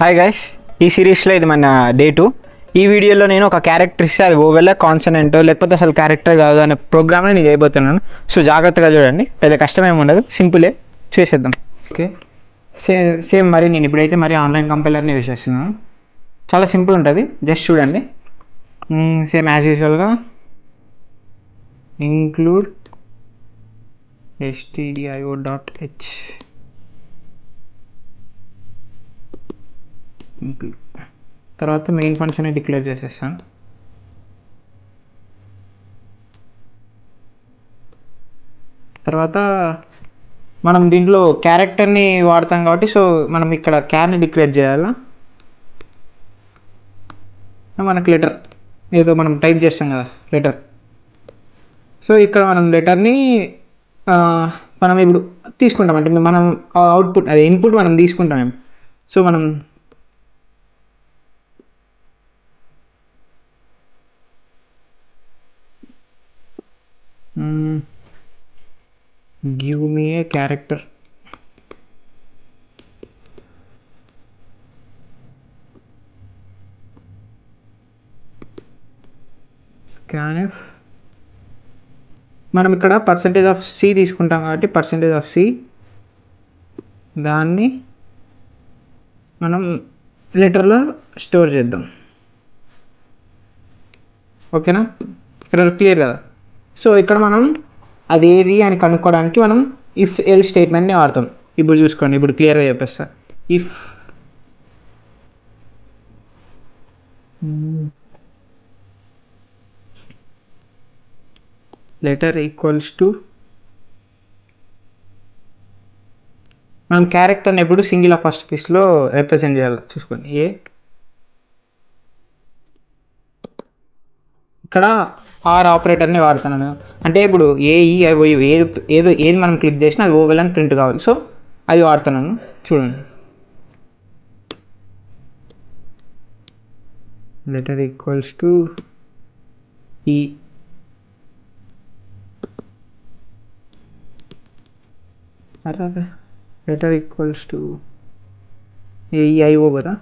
Hi guys, ఈ సిరీస్లో ఇది మన డే 2. ఈ వీడియోలో నేను ఒక క్యారెక్టర్ ఇస్తే అది ఓవెల్ కాన్సనెంట్ లేకపోతే అసలు క్యారెక్టర్ కాదు అనే ప్రోగ్రామ్ని నేను చేయబోతున్నాను. సో జాగ్రత్తగా చూడండి, పెద్ద కష్టమేమి ఉండదు, సింపులే, చేసేద్దాం. ఓకే, సేమ్ మరి నేను ఇప్పుడైతే మరి ఆన్లైన్ కంపైలర్ని యూజ్ చేస్తున్నాను. చాలా సింపుల్ ఉంటుంది, జస్ట్ చూడండి. సేమ్ యాజ్ యూజువల్గా ఇంక్లూడ్ stdio.h తర్వాత మెయిన్ ఫంక్షన్ డిక్లేర్ చేసేస్తాను. తర్వాత మనం దీంట్లో క్యారెక్టర్ని వాడతాం కాబట్టి సో మనం ఇక్కడ క్యార్ని డిక్లేర్ చేయాలా. మనకు లెటర్ ఏదో మనం టైప్ చేస్తాం కదా లెటర్. సో ఇక్కడ మనం లెటర్ని మనం ఇప్పుడు తీసుకుంటాం, అంటే మనం అవుట్పుట్ అదే ఇన్పుట్ మనం తీసుకుంటాం. సో మనం give me a character. scanf. మనం ఇక్కడ %c తీసుకుంటాం కాబట్టి %c దాన్ని మనం లెటర్లో స్టోర్ చేద్దాం. ఓకేనా, ఇక్కడ క్లియర్ కదా. సో ఇక్కడ మనం అది ఏది అని కనుక్కోవడానికి మనం ఇఫ్ ఎల్ స్టేట్మెంట్ని వాడతాం. ఇప్పుడు చూసుకోండి, ఇప్పుడు క్లియర్గా చెప్పేస్తా. ఇఫ్ లెటర్ ఈక్వల్స్ టు, మనం క్యారెక్టర్ని ఎప్పుడు సింగిల్ ఫస్ట్ పీస్లో రిప్రజెంట్ చేయాలి. చూసుకోండి, ఇక్కడ ఆర్ ఆపరేటర్ని వాడుతున్నాను. అంటే ఇప్పుడు ఏది మనం క్లిక్ చేసినా అది ఓవెల్ అని ప్రింట్ కావాలి. సో అది వాడుతున్నాను, చూడండి. లెటర్ ఈక్వల్స్ టు ఈ లెటర్ ఈక్వల్స్ టు ఏఈఐఓ కదా,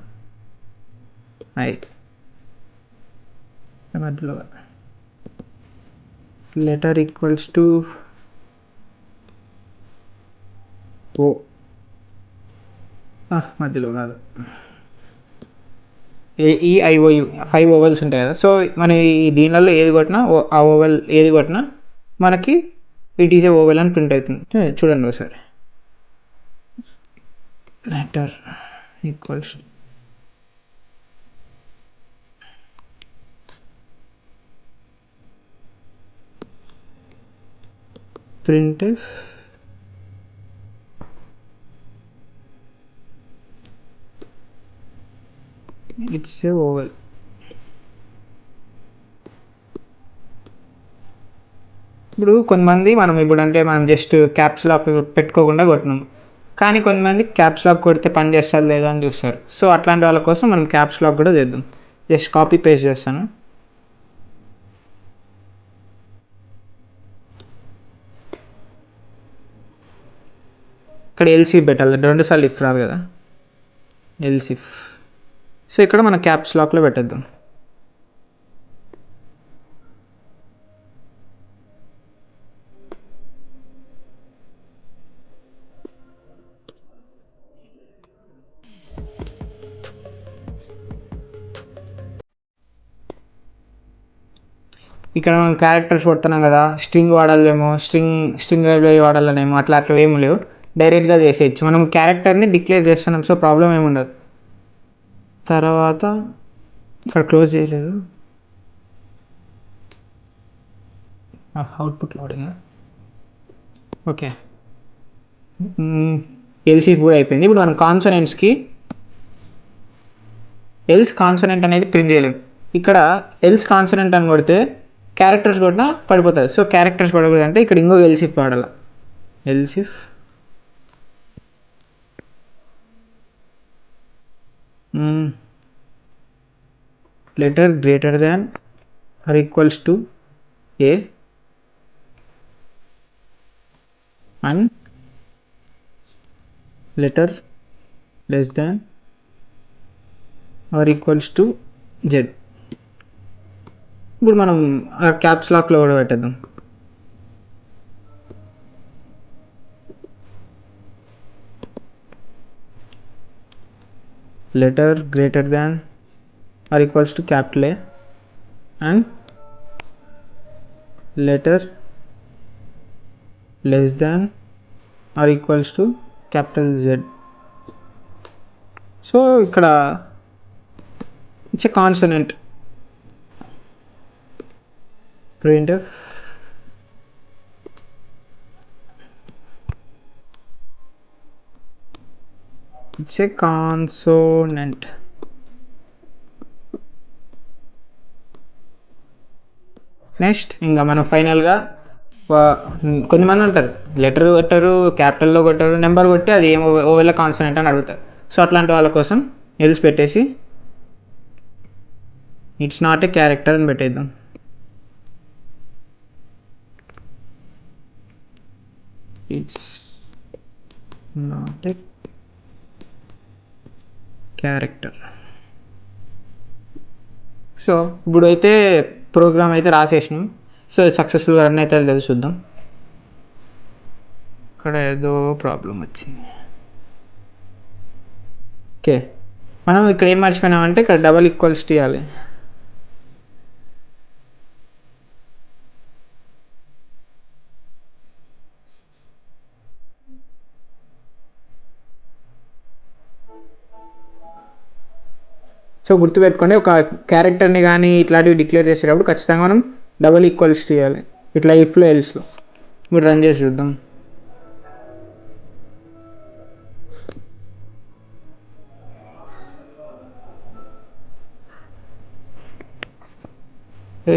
మధ్యలో లెటర్ ఈక్వల్స్ టు ఓ, మధ్యలో కాదు, ఏఈఐఓయు 5 ఓవెల్స్ ఉంటాయి కదా. సో మన ఈ దీనిలో ఏది కొట్టినా ఆ ఓవెల్ ఏది కొట్టినా మనకి ఇట్ ఈజ్ ఏ ఓవెల్ అని ప్రింట్ అవుతుంది. చూడండి ఒకసారి. Letter equals printf it's a vowel. ఇప్పుడు కొంతమంది మనం జస్ట్ క్యాప్స్ లాక్ పెట్టుకోకుండా కొట్టినాం, కానీ కొంతమంది క్యాప్స్ లాక్ కొడితే పని చేస్తారు లేదా అని చూస్తారు. సో అట్లాంటి వాళ్ళ కోసం మనం క్యాప్స్ లాక్ కూడా చేద్దాం. జస్ట్ కాపీ పేస్ట్ చేస్తాను. ఇక్కడ ఎల్సిఫ్ పెట్టాలి, 2 సార్లు ఇఫ్ రాదు కదా, ఎల్సిఫ్. సో ఇక్కడ మనం క్యాప్స్ లాక్లో పెట్టేద్దాం. ఇక్కడ మనం క్యారెక్టర్స్ కొడుతున్నాం కదా, స్ట్రింగ్ వాడాలేమో, స్ట్రింగ్ లైబ్రరీ వాడాలనేమో, అట్లా ఏమి లేవు, డైరెక్ట్గా చేసేయచ్చు. మనం క్యారెక్టర్ని డిక్లేర్ చేస్తున్నాం, సో ప్రాబ్లం ఏమి ఉండదు. తర్వాత ఇక్కడ క్లోజ్ చేయలేదు, అవుట్పుట్ లోడింగ్. ఓకే, ఎల్సీ కూడా అయిపోయింది. ఇప్పుడు మనం కాన్సనెంట్స్కి ఎల్స్ కాన్సనెంట్ అనేది ప్రింట్ చేయలేము. ఇక్కడ ఎల్స్ కాన్సనెంట్ అని కొడితే క్యారెక్టర్స్ కూడా పడిపోతుంది. సో క్యారెక్టర్స్ పడకూడదు అంటే ఇక్కడ ఇంకో ఎల్సిఫ్ వాడాలి. Elif letter greater than or equals to A and letter less than or equals to Z. ఇప్పుడు మనం క్యాప్స్ లాక్లో కూడా పెట్టేద్దాం. Letter greater than or equals to capital A and letter less than or equals to capital Z. So ఇక్కడ it's a consonant. print it's a consonant. Next ఇంకా మనం ఫైనల్గా కొంతమంది ఉంటారు లెటర్ కొట్టారు, క్యాపిటల్లో కొట్టారు, నెంబర్ కొట్టి అది ఏమో ఓవెల్ కాన్సనెంట్ అని అడుగుతారు. సో అట్లాంటి వాళ్ళ కోసం ఎల్స్ పెట్టేసి ఇట్స్ నాట్ ఏ క్యారెక్టర్ అని పెట్టేద్దాం. It's not a character. So ఇప్పుడైతే ప్రోగ్రామ్ అయితే రాసేసినాం. సో సక్సెస్ఫుల్గా రన్ అయితే లేదు, చూద్దాం. ఇక్కడ ఏదో ప్రాబ్లం వచ్చింది. ఓకే, మనం ఇక్కడ ఏం మర్చిపోయినామంటే ఇక్కడ డబల్ ఈక్వల్స్ ఇవ్వాలి. సో గుర్తుపెట్టుకోండి, ఒక క్యారెక్టర్ని కానీ ఇట్లాంటివి డిక్లేర్ చేసేటప్పుడు ఖచ్చితంగా మనం డబల్ ఈక్వల్స్ చేయాలి, ఇట్లా ఇఫ్లో ఎల్స్లో. ఇప్పుడు రన్ చేసి చూద్దాం.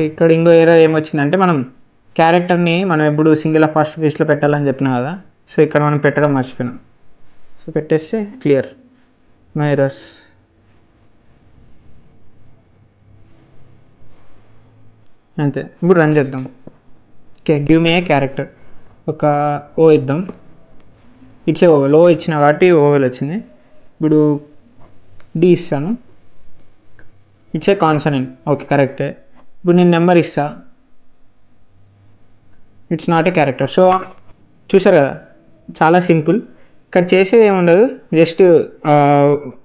ఇక్కడ ఇంకో ఎర్రర్ ఏమొచ్చిందంటే మనం క్యారెక్టర్ని మనం ఎప్పుడు సింగిల్ ఫస్ట్ ఫేస్లో పెట్టాలని చెప్పినా కదా. సో ఇక్కడ మనం పెట్టడం మర్చిపోయినాం. సో పెట్టేస్తే క్లియర్, నో ఎర్రర్స్. అంతే. ఇప్పుడు రన్ చేద్దాం. ఓకే, గివ్ మీ ఏ క్యారెక్టర్. ఒక ఓ ఇద్దాం. It's a oval. ఓ ఇచ్చిన కాబట్టి ఓవెల్ వచ్చింది. ఇప్పుడు డి ఇస్తాను. It's a consonant. ఓకే, కరెక్టే. ఇప్పుడు నేను నెంబర్ ఇస్తా. It's not a character. So చూసారు కదా, చాలా సింపుల్. ఇక్కడ చేసేది ఏముండదు, జస్ట్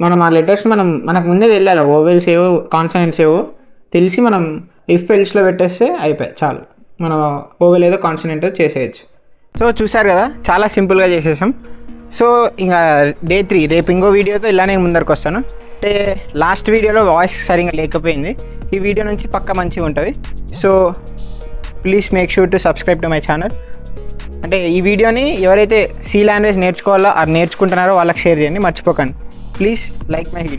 మనం ఆ లెటర్స్ మనకు ముందే వెళ్ళాలి. ఓవెల్స్ ఏవో కాన్సనెంట్స్ ఏవో తెలిసి మనం ఇఫ్ ఎల్స్లో పెట్టేస్తే అయిపోయి చాలు, మనం ఓవెల్ ఏదో కాన్సనెంట్ చేసేయచ్చు. సో చూసారు కదా, చాలా సింపుల్గా చేసేసాం. సో ఇంకా డే 3 రేపు ఇంకో వీడియోతో ఇలానే ముందరికి వస్తాను. అంటే లాస్ట్ వీడియోలో వాయిస్ సరిగ్గా లేకపోయింది, ఈ వీడియో నుంచి పక్క మంచిగా ఉంటుంది. So please make sure to subscribe to my channel. అంటే ఈ వీడియోని ఎవరైతే సి లాంగ్వేజ్ నేర్చుకోవాలో నేర్చుకుంటున్నారో వాళ్ళకి షేర్ చేయండి, మర్చిపోకండి. Please like my video.